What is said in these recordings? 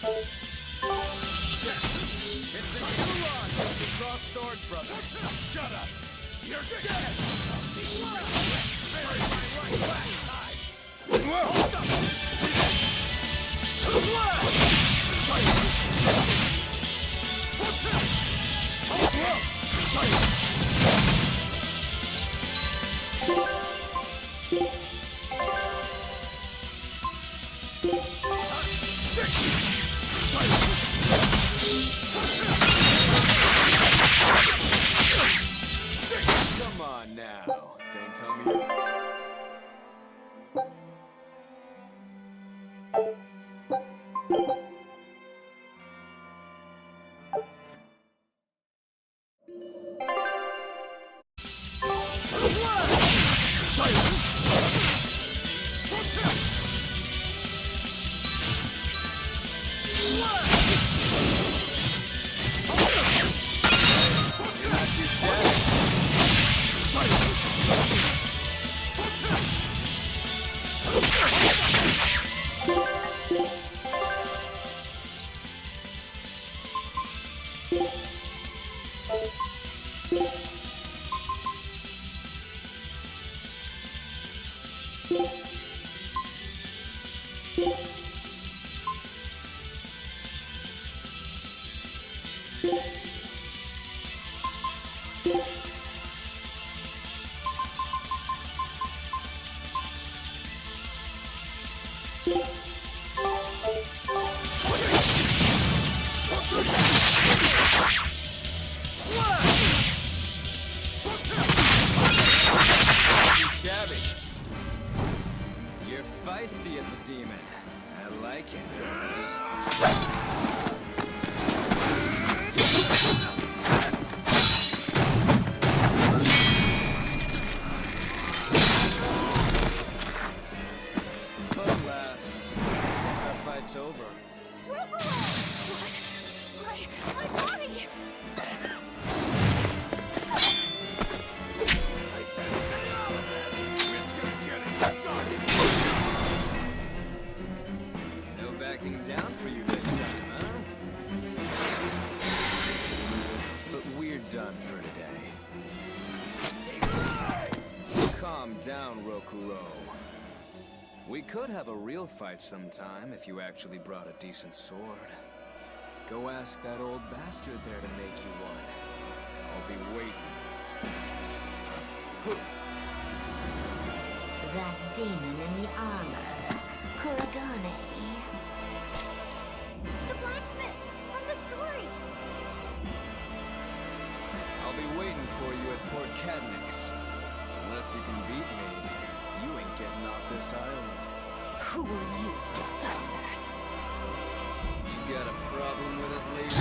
It's the new launch of the cross swords, brother. Shut up. You're dead. Bury my right back side. Hold up. Come on now. Don't tell me You're feisty as a demon. I like it. Alas, I think our fight's over. My body! I said stay out of this! We're just getting started! No backing down for you this time, huh? But we're done for today. Calm down, Rokuro. We could have a real fight sometime if you actually brought a decent sword. Go ask that old bastard there to make you one. I'll be waiting. That demon in the armor, Kuragane. The blacksmith from the story! I'll be waiting for you at Port Cadnix. Unless you can beat me, you ain't getting off this island. Who are you to decide that? You got a problem with it, lady?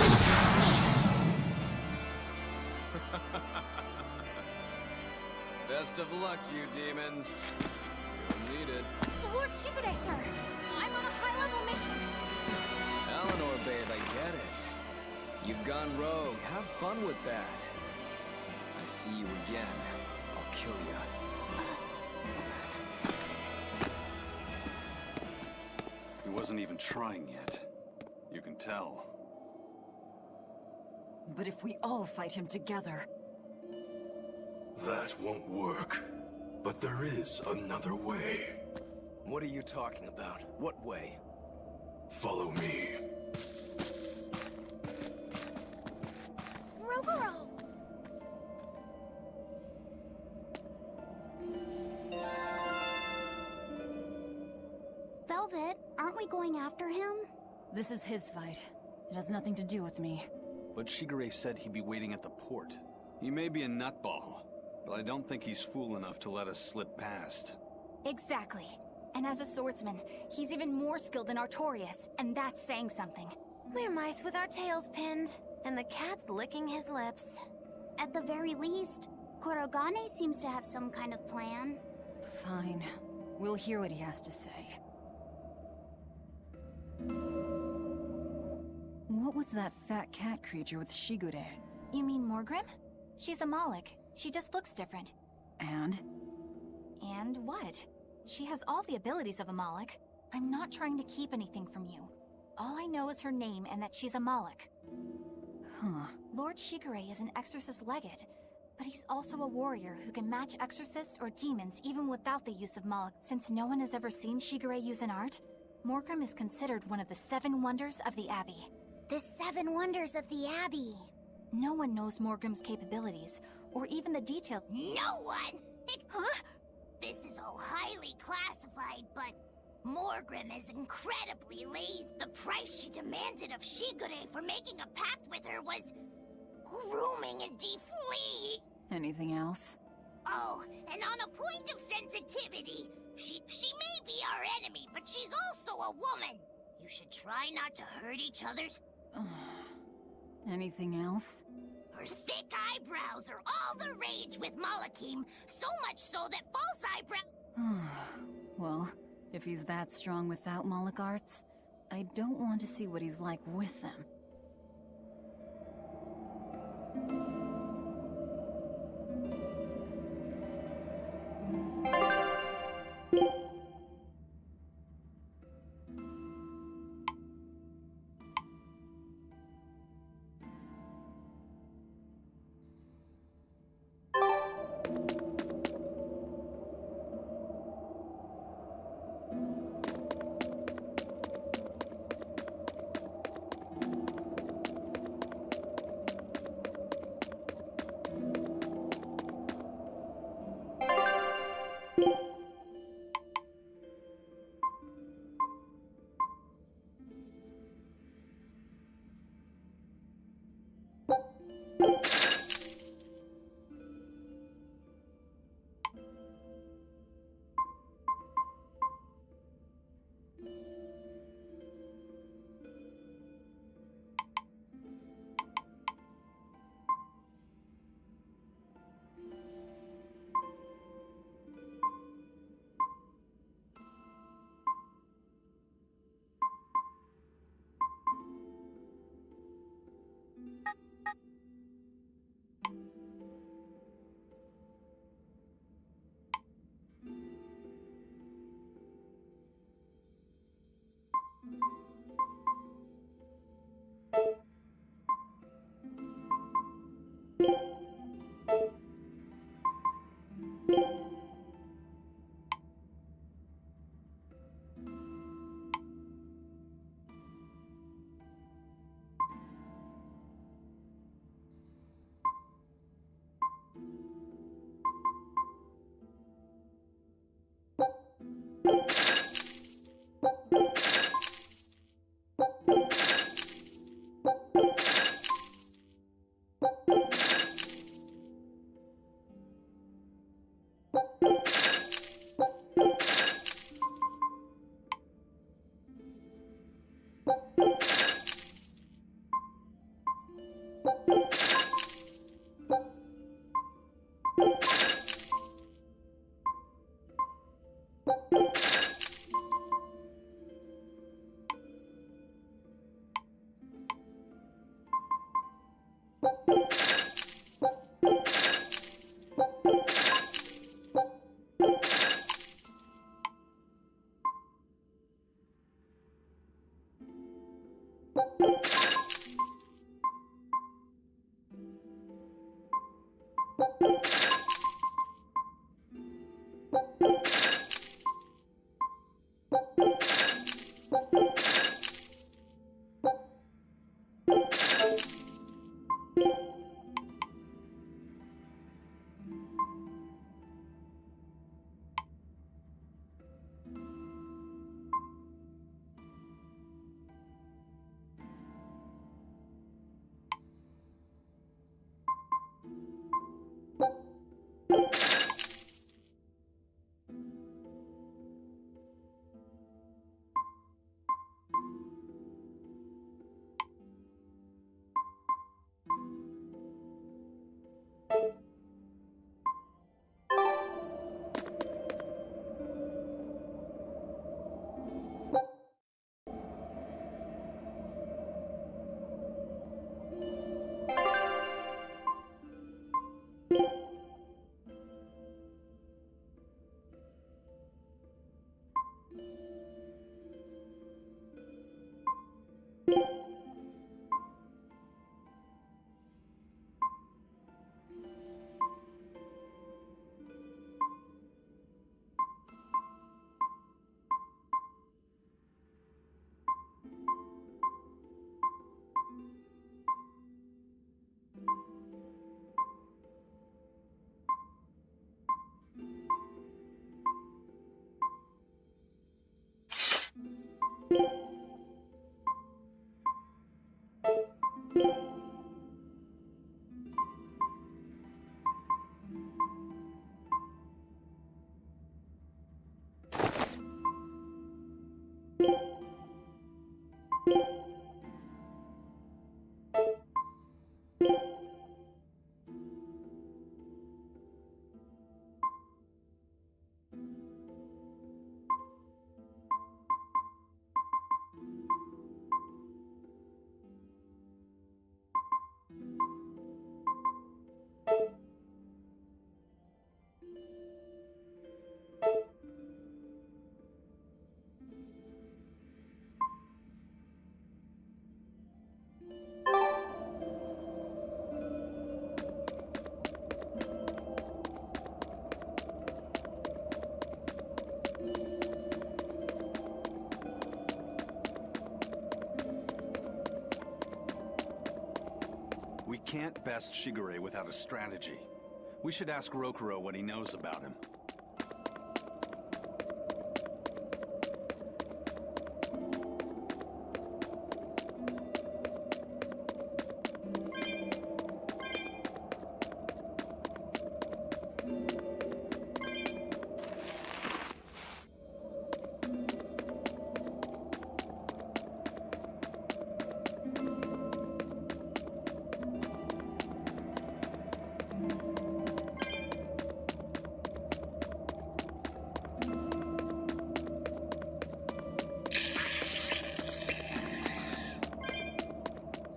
Best of luck, you demons. You'll need it. Lord Shikude, sir! I'm on a high-level mission! Eleanor, babe, I get it. You've gone rogue. Have fun with that. I see you again. I'll kill you. He wasn't even trying yet. You can tell. But if we all fight him together... That won't work. But there is another way. What are you talking about? What way? Follow me. Rogoro! Velvet, aren't we going after him? This is his fight. It has nothing to do with me. But Shigure said he'd be waiting at the port. He may be a nutball, but I don't think he's fool enough to let us slip past. Exactly. And as a swordsman, he's even more skilled than Artorias, and that's saying something. We're mice with our tails pinned, and the cat's licking his lips. At the very least, Kurogane seems to have some kind of plan. Fine. We'll hear what he has to say. What was that fat cat creature with Shigure? You mean Morgrim? She's a Moloch. She just looks different. And? And what? She has all the abilities of a Moloch. I'm not trying to keep anything from you. All I know is her name and that she's a Moloch. Huh. Lord Shigure is an exorcist legate, but he's also a warrior who can match exorcists or demons even without the use of Moloch. Since no one has ever seen Shigure use an art, Morgrim is considered one of the 7 wonders of the Abbey. The 7 wonders of the Abbey. No one knows Morgrim's capabilities, or even the detail. No one! Huh? This is all highly classified, but Morgrim is incredibly lazy. The price she demanded of Shigure for making a pact with her was grooming and defleeing. Anything else? Oh, and on a point of sensitivity, she may be our enemy, but she's also a woman. You should try not to hurt each other's... Anything else? Her thick eyebrows are all the rage with Malakim, so much so that false eyebrow... Well, if he's that strong without Moloch arts, I don't want to see what he's like with them. We can't best Shigure without a strategy. We should ask Rokuro what he knows about him.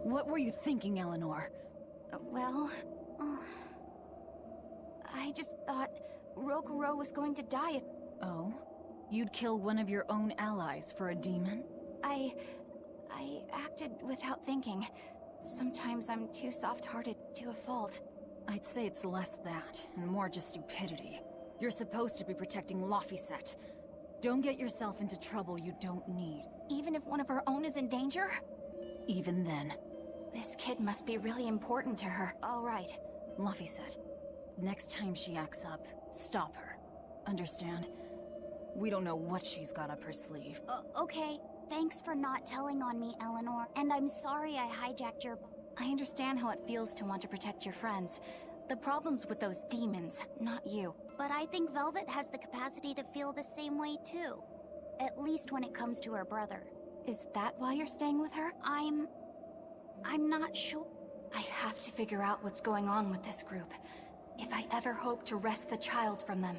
What were you thinking, Eleanor? I just thought Rokuro was going to die if... Oh? You'd kill one of your own allies for a demon? I acted without thinking. Sometimes I'm too soft-hearted to a fault. I'd say it's less that, and more just stupidity. You're supposed to be protecting Laphicet. Don't get yourself into trouble you don't need. Even if one of her own is in danger? Even then. This kid must be really important to her. All right. Laphicet, next time she acts up, stop her. Understand? We don't know what she's got up her sleeve. Okay. Thanks for not telling on me, Eleanor. And I'm sorry I hijacked your... I understand how it feels to want to protect your friends. The problem's with those demons, not you. But I think Velvet has the capacity to feel the same way too. At least when it comes to her brother. Is that why you're staying with her? I'm not sure. I have to figure out what's going on with this group. If I ever hope to wrest the child from them.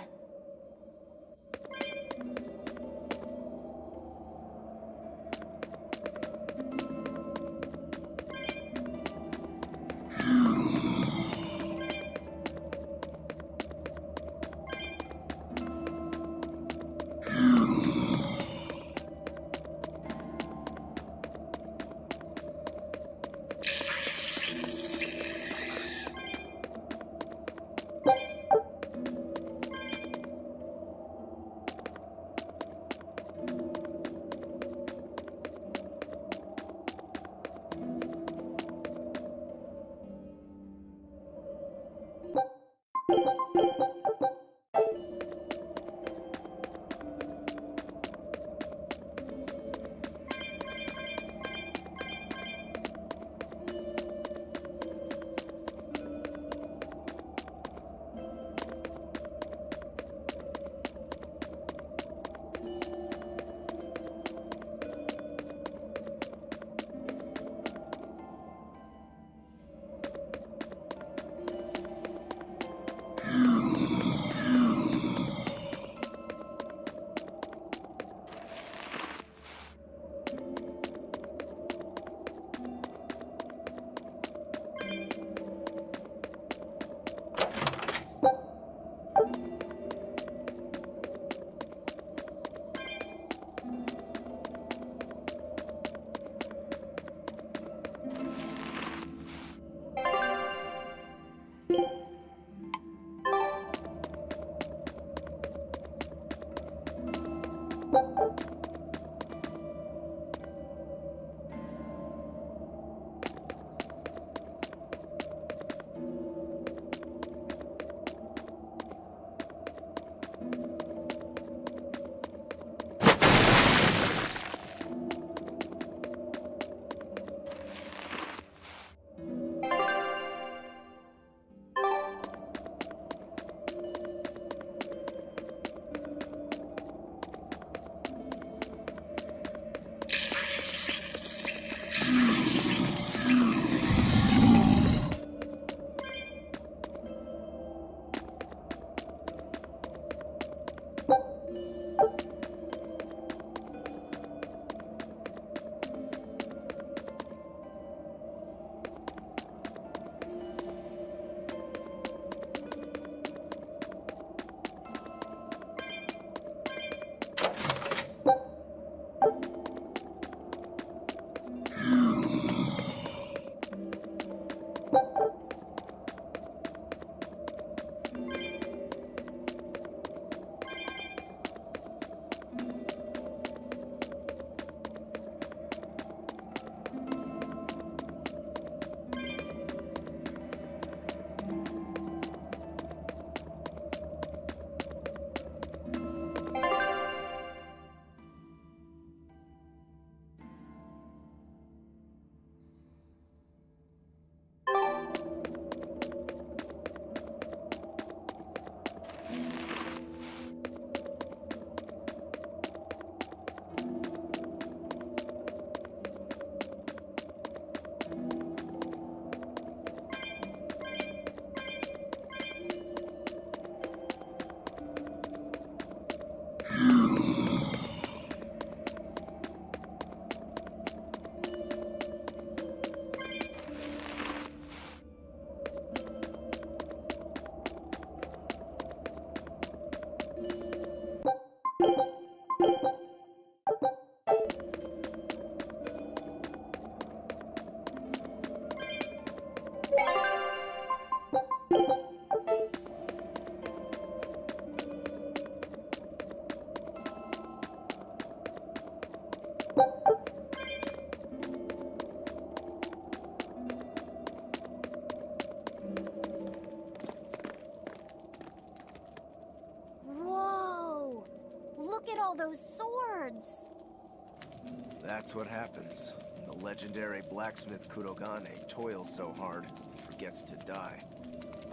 all those swords? That's what happens when the legendary blacksmith Kurogane toils so hard, he forgets to die.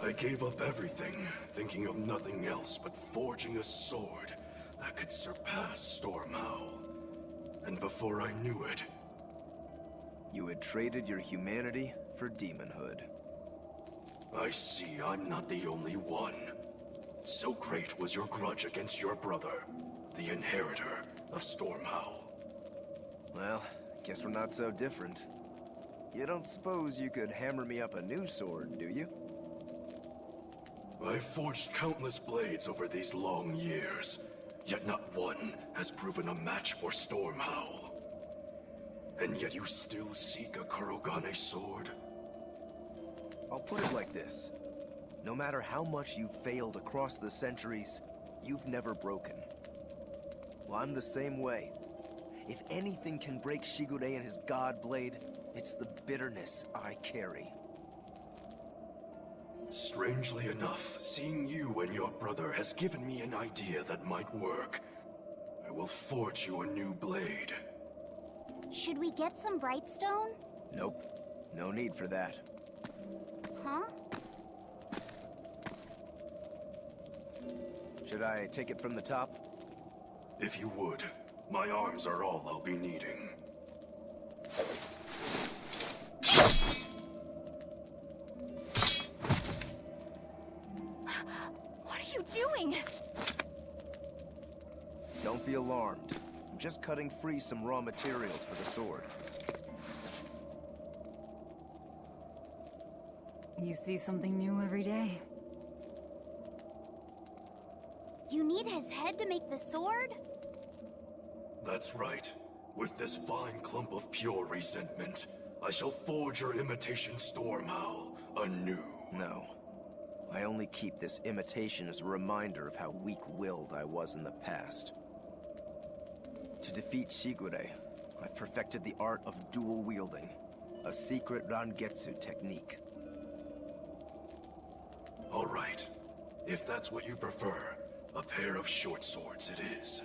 I gave up everything, thinking of nothing else but forging a sword that could surpass Stormhowl. And before I knew it... You had traded your humanity for demonhood. I see I'm not the only one. So great was your grudge against your brother, the inheritor of Stormhowl. Well, guess we're not so different. You don't suppose you could hammer me up a new sword, do you? I've forged countless blades over these long years, yet not one has proven a match for Stormhowl. And yet you still seek a Kurogane sword? I'll put it like this. No matter how much you've failed across the centuries, you've never broken. Well, I'm the same way. If anything can break Shigure and his god blade, it's the bitterness I carry. Strangely enough, seeing you and your brother has given me an idea that might work. I will forge you a new blade. Should we get some Brightstone? Nope. No need for that. Huh? Should I take it from the top? If you would. My arms are all I'll be needing. What are you doing? Don't be alarmed. I'm just cutting free some raw materials for the sword. You see something new every day. You need his head to make the sword? That's right. With this fine clump of pure resentment, I shall forge your imitation Stormhowl anew. No. I only keep this imitation as a reminder of how weak-willed I was in the past. To defeat Shigure, I've perfected the art of dual wielding, a secret Rangetsu technique. All right. If that's what you prefer, a pair of short swords it is.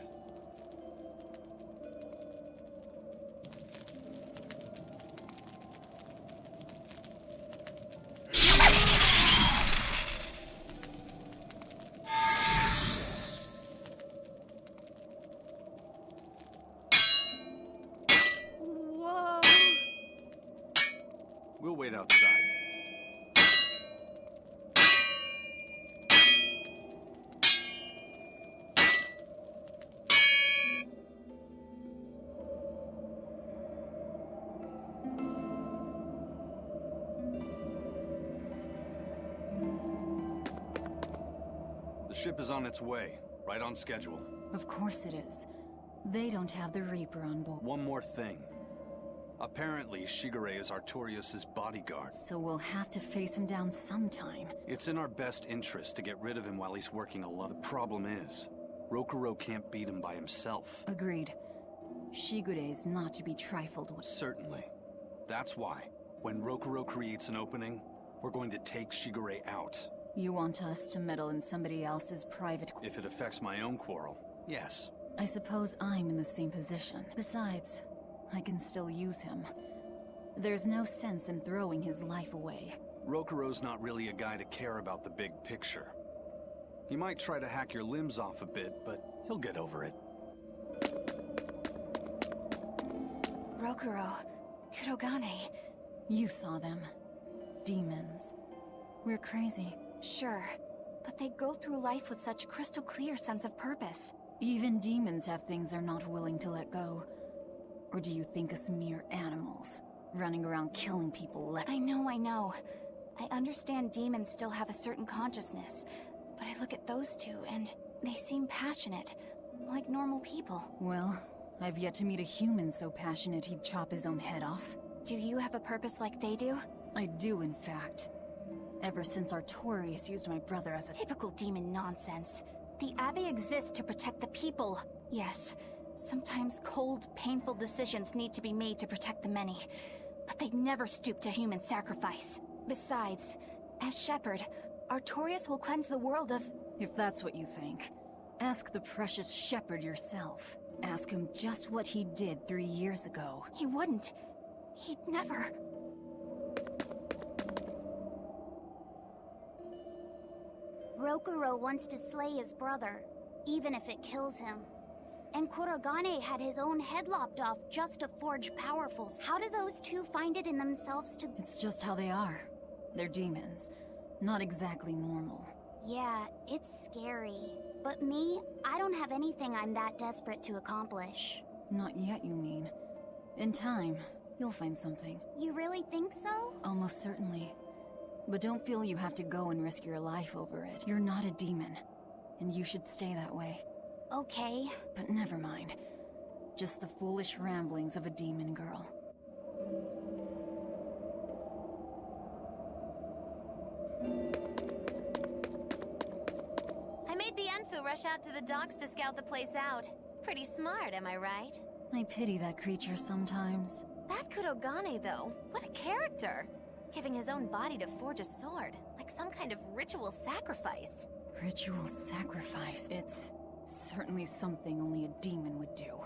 Whoa! We'll wait outside. The ship is on its way, right on schedule. Of course it is. They don't have the Reaper on board. One more thing. Apparently, Shigure is Artorias' bodyguard. So we'll have to face him down sometime. It's in our best interest to get rid of him while he's working alone. The problem is, Rokuro can't beat him by himself. Agreed. Shigure is not to be trifled with. Certainly. That's why, when Rokuro creates an opening, we're going to take Shigure out. You want us to meddle in somebody else's private... If it affects my own quarrel, yes. I suppose I'm in the same position. Besides, I can still use him. There's no sense in throwing his life away. Rokuro's not really a guy to care about the big picture. He might try to hack your limbs off a bit, but he'll get over it. Rokuro, Kurogane. You saw them. Demons. We're crazy. Sure, but they go through life with such crystal clear sense of purpose. Even demons have things they're not willing to let go. Or do you think us mere animals, running around killing people I know. I understand demons still have a certain consciousness, but I look at those two and they seem passionate, like normal people. Well, I've yet to meet a human so passionate he'd chop his own head off. Do you have a purpose like they do? I do, in fact. Ever since Artorias used my brother as a... Typical demon nonsense. The Abbey exists to protect the people. Yes, sometimes cold, painful decisions need to be made to protect the many, but they never stoop to human sacrifice. Besides, as shepherd, Artorias will cleanse the world of... If that's what you think, Ask the precious shepherd yourself. Ask him just what he did 3 years ago. He wouldn't. He'd never. Rokuro wants to slay his brother, even if it kills him. And Kurogane had his own head lopped off just to forge powerfuls. How do those two find it in themselves to... It's just how they are. They're demons. Not exactly normal. Yeah, it's scary. But me, I don't have anything I'm that desperate to accomplish. Not yet, you mean. In time, you'll find something. You really think so? Almost certainly. But don't feel you have to go and risk your life over it. You're not a demon, and you should stay that way. Okay. But never mind. Just the foolish ramblings of a demon girl. I made the Enfu rush out to the docks to scout the place out. Pretty smart, am I right? I pity that creature sometimes. That Kurogane, though, what a character! Giving his own body to forge a sword, like some kind of ritual sacrifice. Ritual sacrifice. It's certainly something only a demon would do.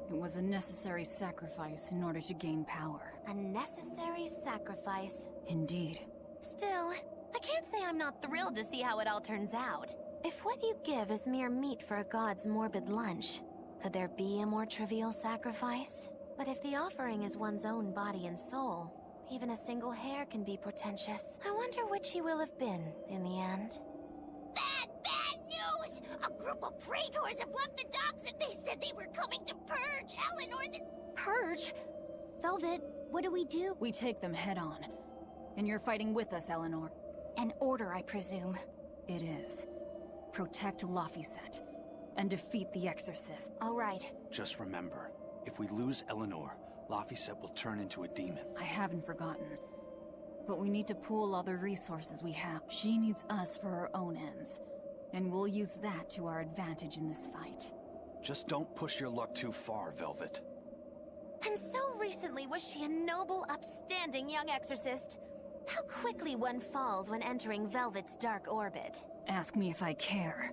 It was a necessary sacrifice in order to gain power. A necessary sacrifice. Indeed. Still, I can't say I'm not thrilled to see how it all turns out. If what you give is mere meat for a god's morbid lunch, could there be a more trivial sacrifice? But if the offering is one's own body and soul, even a single hair can be portentous. I wonder which he will have been in the end. Bad news! A group of praetors have left the docks and they said they were coming to purge Eleanor the... Purge? Velvet, what do we do? We take them head on. And you're fighting with us, Eleanor. An order, I presume. It is. Protect Laphicet. And defeat the Exorcist. All right. Just remember, if we lose Eleanor, Laphicet will turn into a demon. I haven't forgotten. But we need to pool all the resources we have. She needs us for her own ends. And we'll use that to our advantage in this fight. Just don't push your luck too far, Velvet. And so recently was she a noble, upstanding young exorcist. How quickly one falls when entering Velvet's dark orbit. Ask me if I care.